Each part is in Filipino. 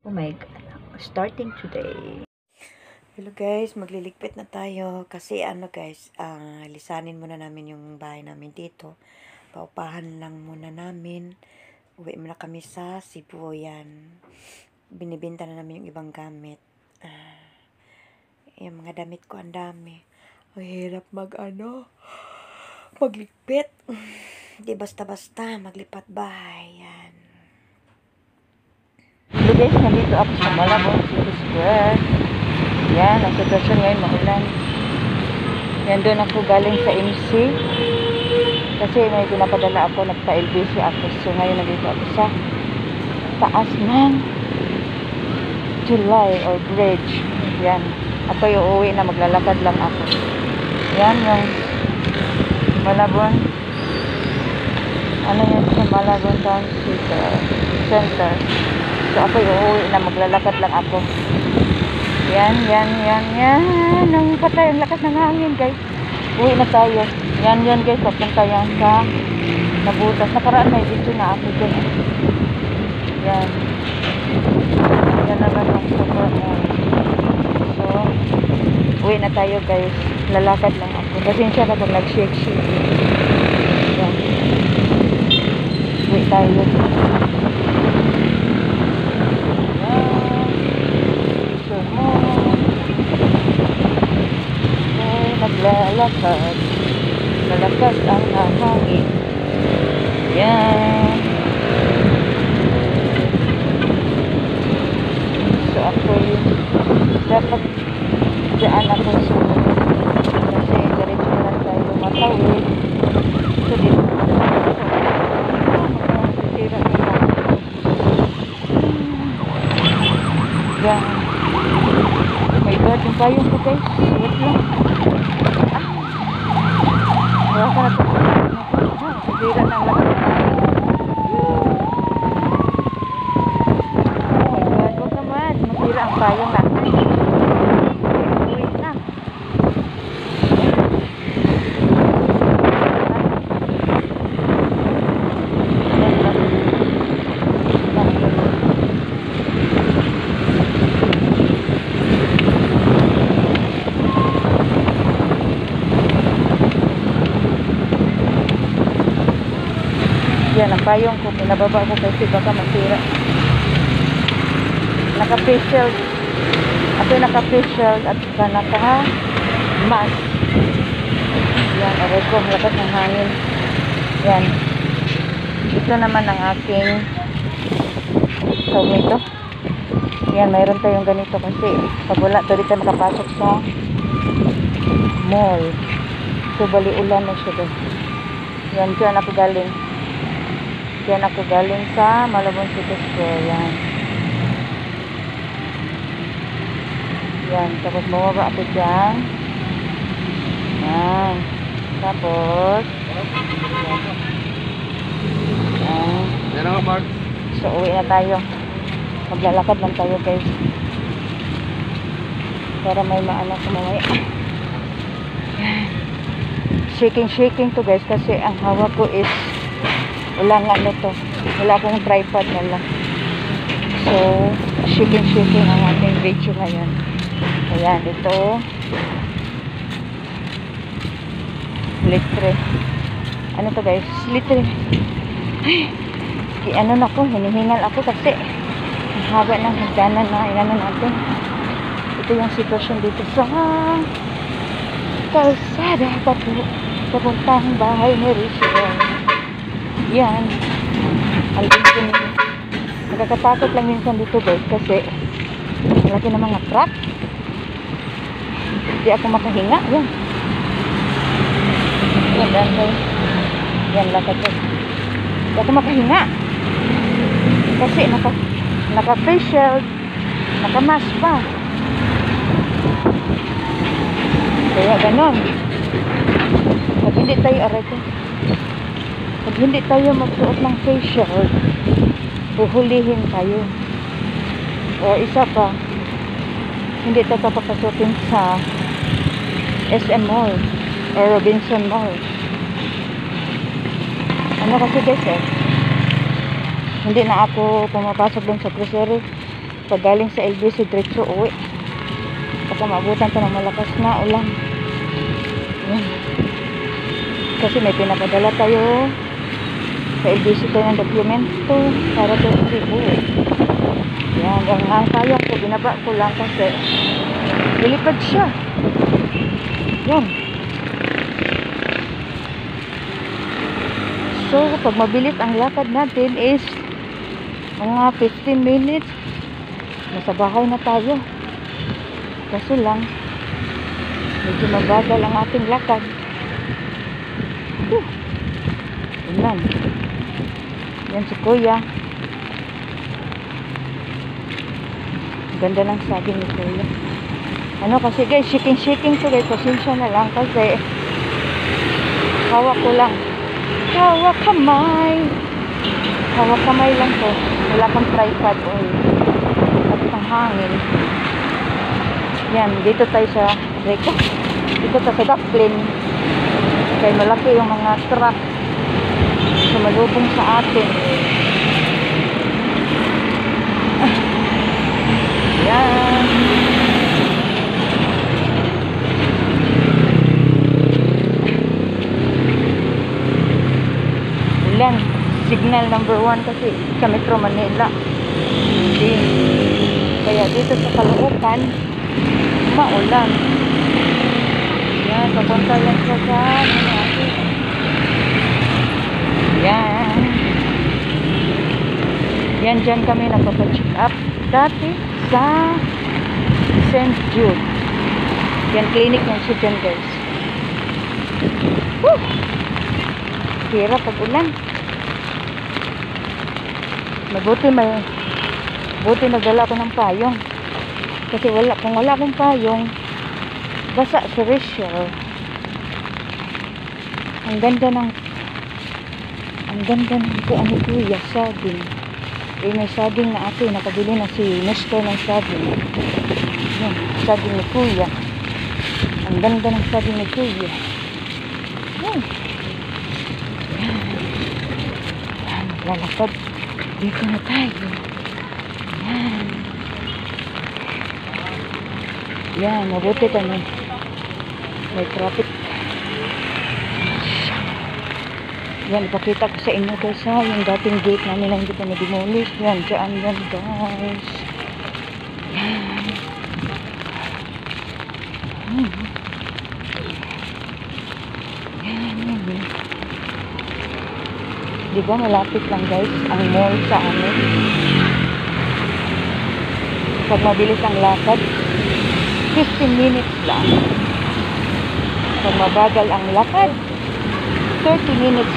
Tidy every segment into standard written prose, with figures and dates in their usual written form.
Oh my God. Starting today. Hello guys, magliligpit na tayo kasi guys, lisanin muna namin yung bahay namin dito. Paupahan lang muna namin. Uwi muna kami sa Cebu yan. Binibenta na namin yung ibang gamit. Yung mga damit ko ang dami. Ang hirap magligpit. Hindi basta-basta maglipat bahay yan. Hello guys, nandito ako sa Malabon City Square. Yan, ang sitwasyon ngayon maulan. Yan, doon ako galing sa MC. Kasi may pinapadala ako, nagpa-LBC ako. So ngayon nandito ako sa taas ng July or Bridge. Yan, ako yung uuwi na maglalakad lang ako. Yan, yung Malabon. Ano yan sa Malabon Town Center. So ako yung uuwi na maglalakad lang ako. Yan. Ang patay, ang lakas ng hangin guys. Uwi na tayo. Yan guys, papunta yan sa Nabutas. Nakaraan may video na ako dyan. Yan. Yan naman ang super mall. So, uwi na tayo guys. Lalakad lang ako. Pasensya kapag nag-shake. Yan. Uwi tayo. Naglalakad malakas ang hangin. Yan. So ako dapat dyan ako sumunod kasi diretso lang tayo matawid. So dito masisira nila. Yan. Oh my God, yung payong ko guys. Wait lang. Wala ka na ito. Sisira ng lakas. Oh my God, huwag naman. Masira ang payong natin. Uwi na. Yan ang payong ko, pinababa ko kasi baka masira. Naka-face shield. Ako yung naka-face shield at naka-mask. Yan, aray ko, lakas ng hangin. Yan. Ito naman ang aking tawag nito. Yan, mayroon tayong ganito kasi pag wala, to dito makapasok sa mall. So, bali ulan na siya doon. Yan, dyan ako galing. Yan ako galing sa Malabon City Square. Yan. Tapos bumaba ako dyan. Yan. Tapos yan. Yan ako, Mark. So uwi na tayo. Maglalakad lang tayo guys. Para may maano ko mamaya. Shaking to guys kasi ang hawak ko is walang to. Wala akong tripod na lang. So, shaking ang ating video ngayon. Ayan, ito. Litre. Ano to guys? Litre. Ay, ano na ako, hinihingal ako kasi haba ng hagdanan na inano natin. Ito yung sitwasyon dito sa kalsada papuntang bahay ni Rachel. Yan. Nakakatakot lang minsan dito guys kasi malaki na mga truck. Hindi ako makahinga. Yan. Yan lakad guys. Hindi ako makahinga. Kasi naka-face shield, naka-mask pa. Kaya ganon. Pag hindi tayo Pag hindi tayo magsuot ng face shield, huhulihin tayo. O isa pa, hindi tayo papasukin sa SM Mall or Robinson Mall. Ano kasi guys hindi na ako pumapasok dun sa grocery Pag galing sa LBC, diretso uwi. Baka maabutan pa ng malakas na ulan. Yan. Kasi may pinapadala tayo sa LBC tayo ng dokumento para doon uwi. Yan, ang payong ko, binaba ko lang kasi lilipad siya. Yan. So, pag mabilis ang lakad natin is mga 15 minutes, nasa bahay na tayo. Kaso lang, medyo mabagal ang ating lakad. Yan. Yan si Kuya. Ganda ng saging ni Kuya. Ano kasi guys, shaking to guys. Pasensya na lang kasi hawak ko lang. Hawak kamay lang to. Wala kang tripod o at ang hangin. Yan, dito tayo sa Reko. Dito tayo sa Gaplin. Kaya malaki yung mga truck sumalubong sa atin. Yan. Ulan. Signal number 1 kasi sa Metro Manila. Hindi. Kaya dito sa Caloocan, maulan. Yan, papunta yan sa yan. Yan, dyan kami nagpapacheck up dati sa St. Jude. Yan, clinic ng siya dyan guys. Woo! Hirap pag ulan. Buti nagdala ko ng payong. Kasi kung wala akong payong, basa sa Rachel. Ang ganda ng kuan ni Kuya, saging. May saging na ako, nakabili na si Mr. ng saging. Yan, saging ni Kuya. Ang ganda ng saging ni Kuya. Yan. Yan, lalakad. Dito na tayo. Yan. Yan, mabuti kami. May traffic. Yan, ipakita ko sa inyo guys ha. Yung dating gate namin na hindi pa na-demolish. Yan, dyan guys. Yan. Yan. Diba malapit lang guys ang mall sa amin. Pag mabilis ang lakad, 15 minutes lang. Pag mabagal ang lakad, 30 minutes.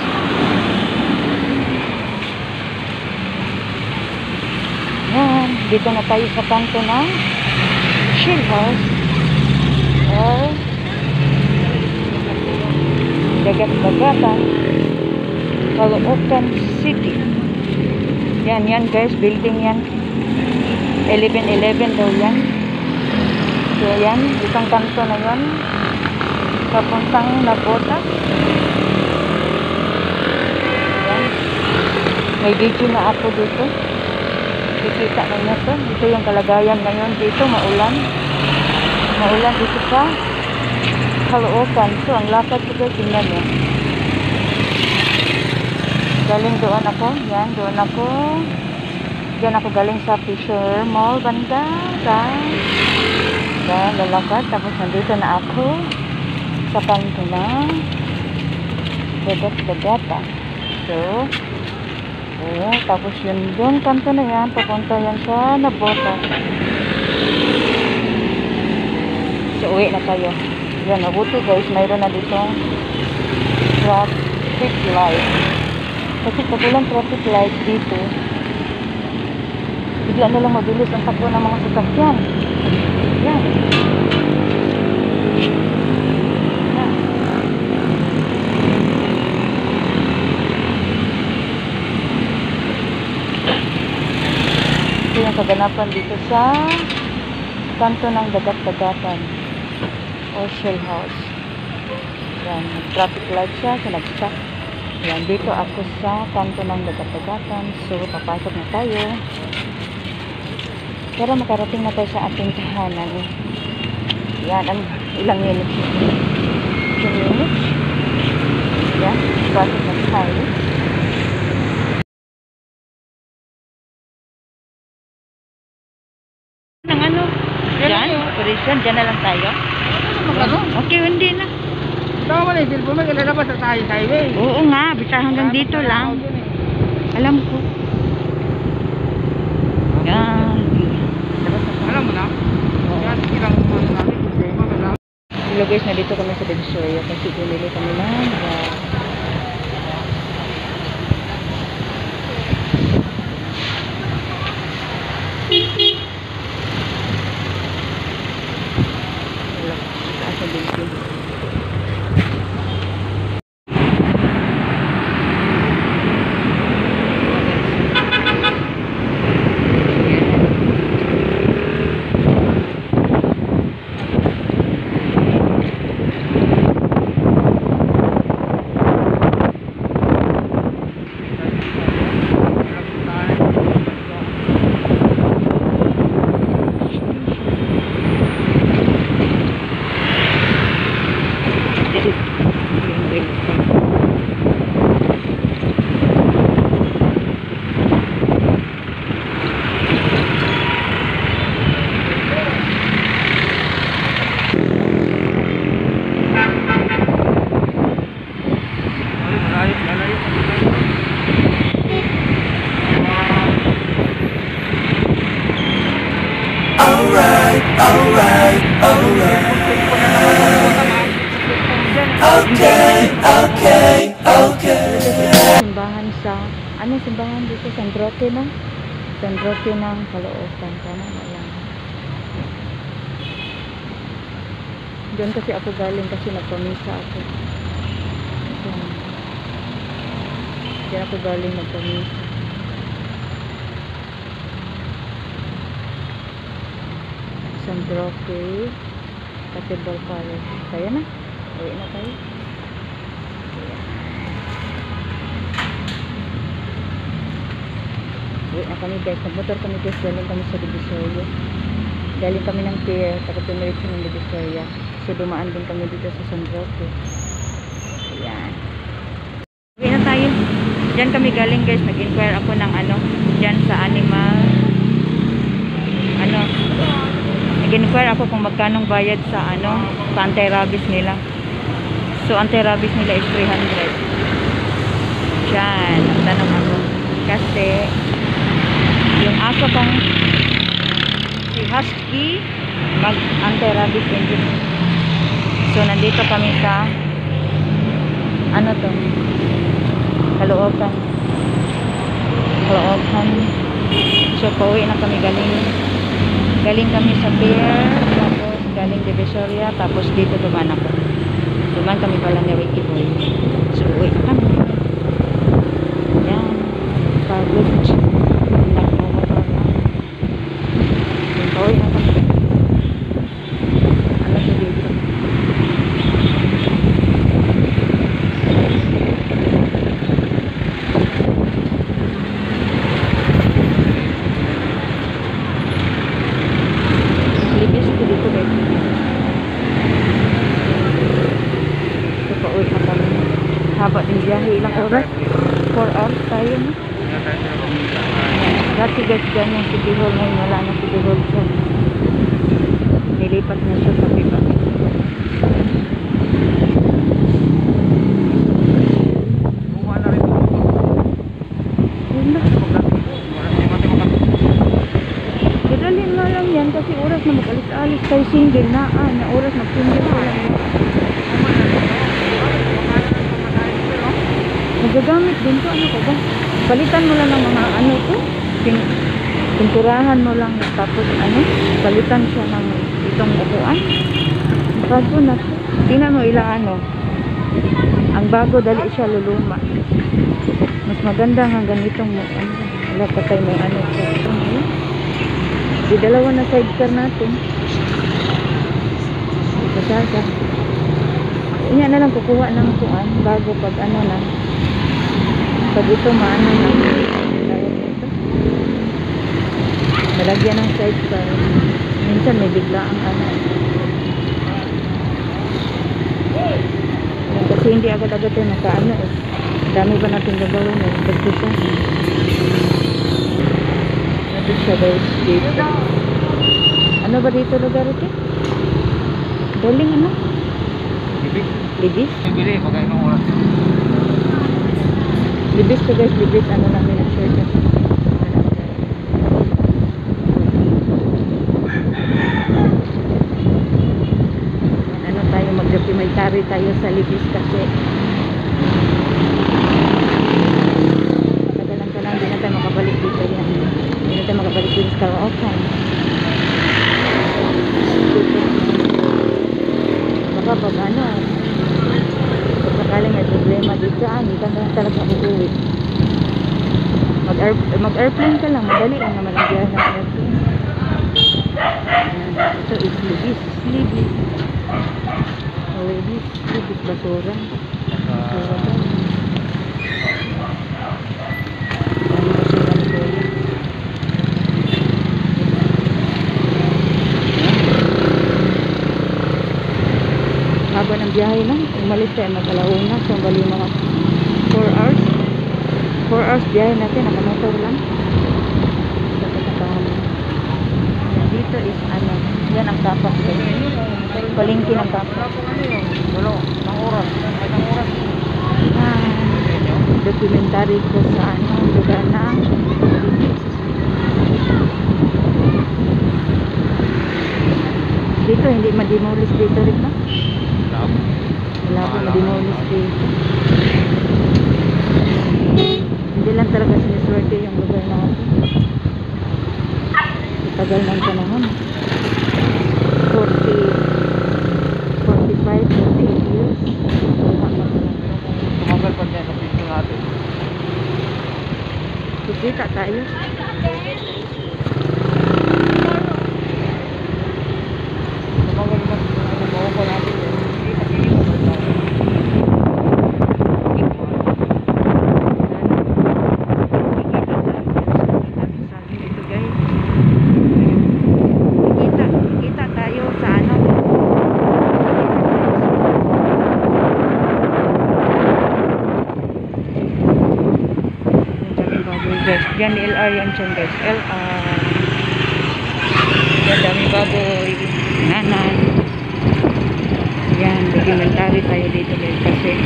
Yan, dito na tayo sa kanto ng Chill House or Dagat-Dagatan, Caloocan City. Yan guys, building yan. 11-11 daw yan. So yan, itong kanto na yan, papuntang Nabota. Yan. May video na ako dito. Kikita na nyo to. Ito yung kalagayan ngayon dito, maulan. Maulan dito sa Caloocan. So ang lakad ko guys, tingnan nyo. Galing doon ako. Yan, doon ako. Diyan ako galing sa Fisher Mall banda. Yan, lalakad. Tapos nandito na ako sa kanto ng Dagat-Dagatan. So, tapos yun doon kanto na yan. Papunta yan sa Nabota. So, uwi na tayo. Yan, mabuti guys. Mayroon na ditong traffic light. Kasi pag walang traffic light dito, bigla na lang mabilis ang takbo ng mga sasakyan. Yan. Yan. Ito yung kaganapan dito sa kanto ng Dagat-Dagatan o Shell House. Yan. Traffic light siya. So, nag-stop. Yan. Dito ako sa kanto ng Dagat-Dagatan. So, papasok na tayo. Pero makarating na tayo sa ating tahanan. Yan, ilang minutes na. 2 minutes. Yan, bakit na tayo. Nang ano? Diyan? Operation, diyan na lang tayo. Okay, hindi na. Tama na yung cellphone mo, ilalabas na tayo sa highway. Oo nga, basta hanggang dito lang. Alam ko. Yan. Alam mo na? Yan, ilang months natin, problema ka lang. Hello guys, nandito kami sa Divisoria kasi bumili kami ng sa Divisoria. Simbahan sa, ano simbahan dito? San Roque ng Caloocan. Tama na lang. Doon kasi ako galing kasi nagpamisa ako. Diyan ako galing nagpamisa. San Roque Cathedral Palace. Kaya na? Uwi na tayo. Uwi na kami guys. Nagmotor kami guys. Galing kami sa Divisoria. Galing kami ng pier. Tapos tumiritso ng Divisoria. So dumaan din kami dito sa San Roque. Ayan. Uwi na tayo. Diyan kami galing guys. Nag-inquire ako ng ano. Diyan sa animal. Ano. Nag-inquire ako kung magkanong bayad sa ano. Sa anti-rabies nila. So anti-rabies nila is 300. Diyan. Ang tanong ako. Kasi yung aso kong si Husky mag anti-rabies din. So nandito kami sa ano to, Caloocan. So pauwi na kami, galing kami sa pier, tapos galing Divisoria, tapos dito dumaan kami pala ni Ricky Boy. So uwi na kami. Yan, pagod. Nagmumotor na. Pauwi na kami. Ano sa dito? Libis ko dito guys. So pauwi na kami. Haba din biyahe, ilang oras? 4 hours tayo na. Dati guys dyan yung City Hall, ngayon wala na City Hall siya. Nilipat na siya sa iba. Dadalhin na lang yan kasi oras na mag-alis-alis tayo single na oras mag-single na lang. Magagamit din to, ano ko ba? Palitan mo lang ng mga ano to, pinturahan mo lang, tapos ano, palitan siya ng itong upuan. Bago na to. Tingnan mo ilang ano, ang bago dali siya luluma. Mas maganda nga ganitong ano, wala pa tayo may ano siya. Di dalawa na sidecar natin. Kasasa. Inya na lang kukuha ng tuan bago pag ano na. Pag ito maano na. Nalagyan ng sidecar. Minsan may bigla ang ano. Yan, kasi hindi agad-agad tayo makaano eh. Dami pa natin gagawin eh. Basta siya. Ito siya guys. Dito. Ano ba dito lugar ito? Galing ano? Libis. Libis? Bibili, pagka inong oras. Libis to guys. Libis. Ano namin ang shirt niya. Ano tayo, mag-documentary tayo sa Libis kasi tagalan ka lang, hindi na tayo makabalik dito yan. Hindi na tayo makabalik dito sa Caloocan. Baka pag ano, pag sakaling may problema dito, hindi ka na talaga uuwi. Mag-airplane ka lang, madali lang naman ang biyahe ng airplane. Ayan, ito is Libis. Libis. Libis. Libis basura. Basura to. Ang basura ni Kuya. Haba ng biyahe lang. Umalis tayo mag-alauna. So, bali mga 4 hours. 4 hours biyahe natin. Nakamotor lang. Dito is ano. Yan ang kapas ko. Palingki ng kapas. Wala, ng oras. Ay, ng oras. Documentary ko sa ano. Lugar ng dito. Hindi ma-demolish dito rin na. Wala ko ma-demolish dito. Hindi lang talaga siniswerte yung lugar natin. Tagal ng panahon. 45, 48 years. Tumagal pa dyan ang picture natin. Kikita tayo. Tumagal na. Tumagal pa natin. Kita tayo sa ano. Yan LR yan dyan guys. LR. Yan daming baboy. Nanan. Yan. Documentary tayo dito guys. Kasi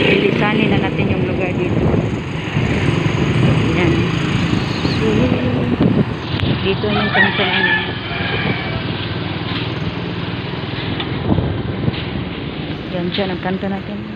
ilisanin na natin yung lugar dito. Yan. So, dito yung kanto namin. Yan siya. Ang kanto natin.